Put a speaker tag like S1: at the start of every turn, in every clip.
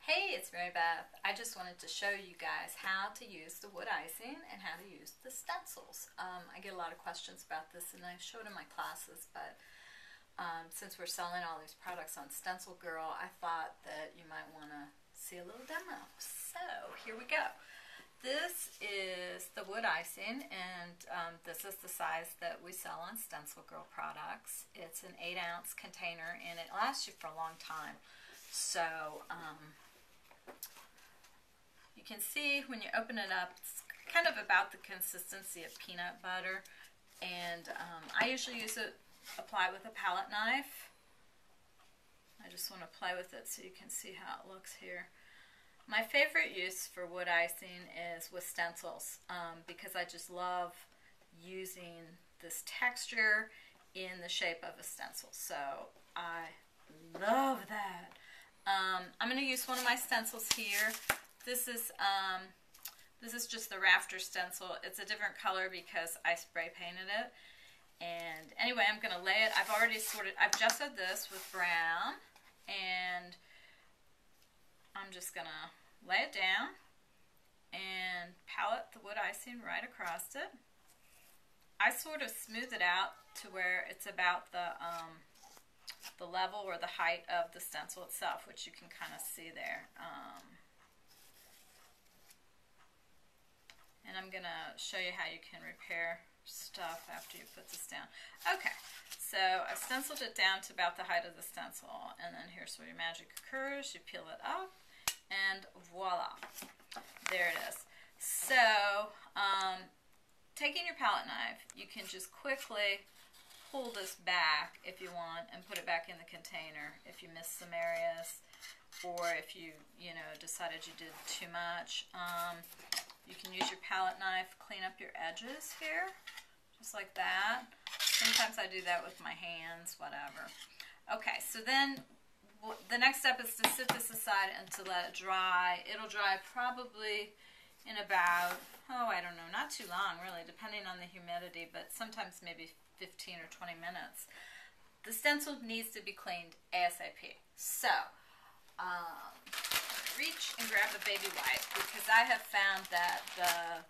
S1: Hey, it's Mary Beth. I just wanted to show you guys how to use the wood icing and how to use the stencils. I get a lot of questions about this and I've showed in my classes, but since we're selling all these products on Stencil Girl, I thought that you might want to see a little demo. So here we go. This is the wood icing, and this is the size that we sell on Stencil Girl products. It's an 8-ounce container and it lasts you for a long time. So you can see when you open it up, it's kind of about the consistency of peanut butter, and I usually apply it with a palette knife. I just want to play with it so you can see how it looks here. My favorite use for wood icing is with stencils because I just love using this texture in the shape of a stencil. So I love that. I'm going to use one of my stencils here. This is just the rafter stencil. It's a different color because I spray painted it. And anyway, I'm going to lay it. I've gessoed this with brown, and I'm just going to lay it down and palette the wood icing right across it. I sort of smooth it out to where it's about the level or the height of the stencil itself, which you can kind of see there. And I'm going to show you how you can repair stuff after you put this down. Okay, so I've stenciled it down to about the height of the stencil, and then here's where your magic occurs. You peel it up, and voila, there it is. So, taking your palette knife, you can just quickly pull this back if you want and put it back in the container if you missed some areas, or if you decided you did too much. You can use your palette knife, clean up your edges here, just like that. Sometimes I do that with my hands, whatever. Okay, so then the next step is to sit this aside and to let it dry. It'll dry probably in about, I don't know, not too long really, depending on the humidity, but sometimes maybe 15 or 20 minutes. The stencil needs to be cleaned ASAP. So, reach and grab a baby wipe, because I have found that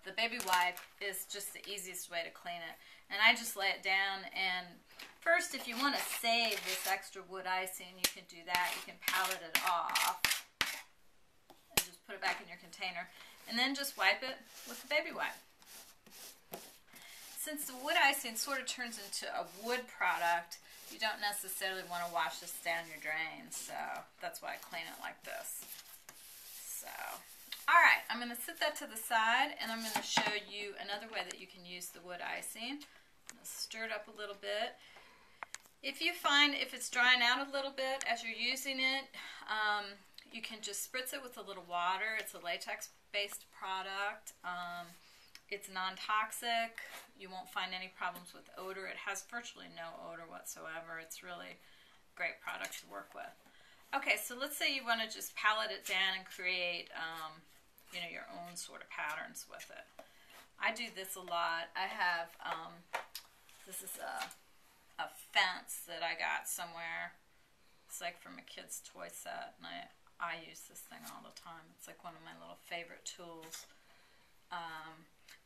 S1: the baby wipe is just the easiest way to clean it. And I just lay it down, and first, if you want to save this extra wood icing, you can do that. You can palette it off and just put it back in your container, and then just wipe it with the baby wipe. Since the wood icing sort of turns into a wood product, you don't necessarily want to wash this down your drain, so that's why I clean it like this. So, alright, I'm going to set that to the side, and I'm going to show you another way that you can use the wood icing. I'm going to stir it up a little bit. If you find if it's drying out a little bit as you're using it, you can just spritz it with a little water. It's a latex-based product. It's non-toxic. You won't find any problems with odor. It has virtually no odor whatsoever. It's really a great product to work with. Okay, so let's say you want to just palette it down and create, your own sort of patterns with it. I do this a lot. I have, this is a fence that I got somewhere. It's like from a kid's toy set, and I use this thing all the time. It's like one of my little favorite tools.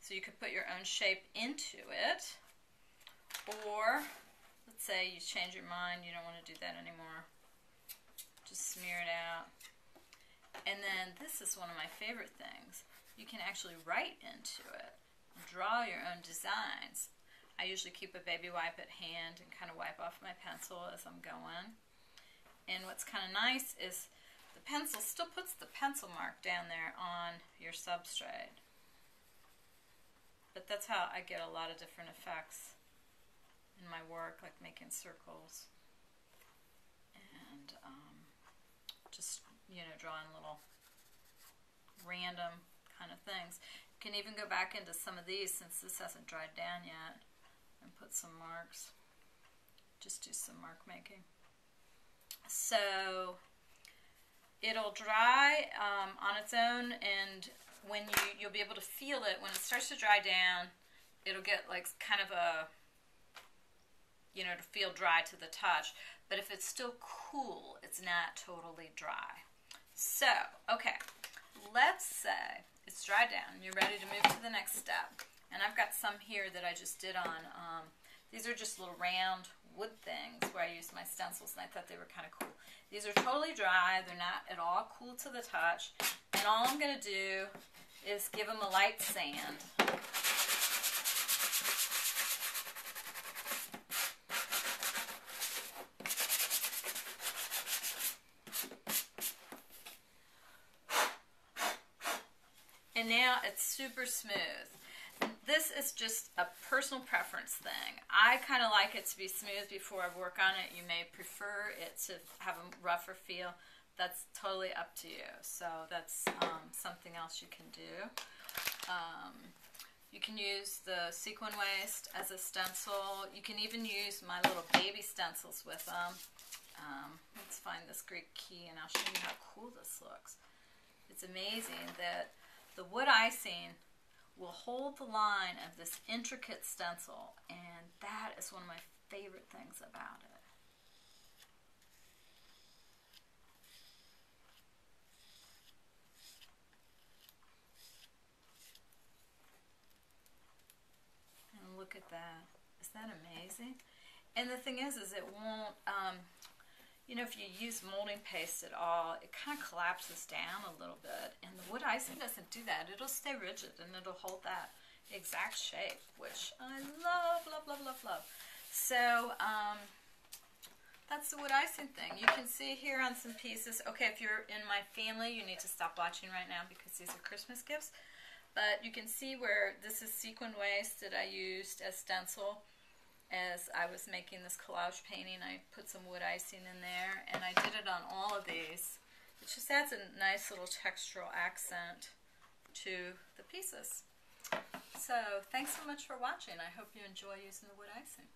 S1: So you could put your own shape into it, or let's say you change your mind, you don't want to do that anymore. Just smear it out. And then this is one of my favorite things. You can actually write into it, draw your own designs. I usually keep a baby wipe at hand and kind of wipe off my pencil as I'm going. And what's kind of nice is the pencil still puts the pencil mark down there on your substrate. But that's how I get a lot of different effects in my work, like making circles and just, drawing little random kind of things. You can even go back into some of these, since this hasn't dried down yet, and put some marks. Just do some mark making. So it'll dry on its own, and when you'll be able to feel it when it starts to dry down. It'll get like kind of a, to feel dry to the touch. But if it's still cool, it's not totally dry. So, okay, let's say it's dried down. You're ready to move to the next step. And I've got some here that I just did on, these are just little round wood things where I used my stencils, and I thought they were kind of cool. These are totally dry. They're not at all cool to the touch. And all I'm going to do is give them a light sand. And now it's super smooth. This is just a personal preference thing. I kind of like it to be smooth before I work on it. You may prefer it to have a rougher feel. That's totally up to you. So that's something else you can do. You can use the sequin waste as a stencil. You can even use my little baby stencils with them. Let's find this Greek key and I'll show you how cool this looks. It's amazing that the wood icing will hold the line of this intricate stencil, and that is one of my favorite things about it. And look at that. Is that amazing? And the thing is it won't, you know, if you use molding paste at all, it kind of collapses down a little bit. And the wood icing doesn't do that. It'll stay rigid and it'll hold that exact shape, which I love, love, love, love, love. So that's the wood icing thing. You can see here on some pieces. Okay, if you're in my family, you need to stop watching right now because these are Christmas gifts. But you can see where this is sequin waste that I used as stencil. As I was making this collage painting, I put some wood icing in there, and I did it on all of these. It just adds a nice little textural accent to the pieces. So, thanks so much for watching. I hope you enjoy using the wood icing.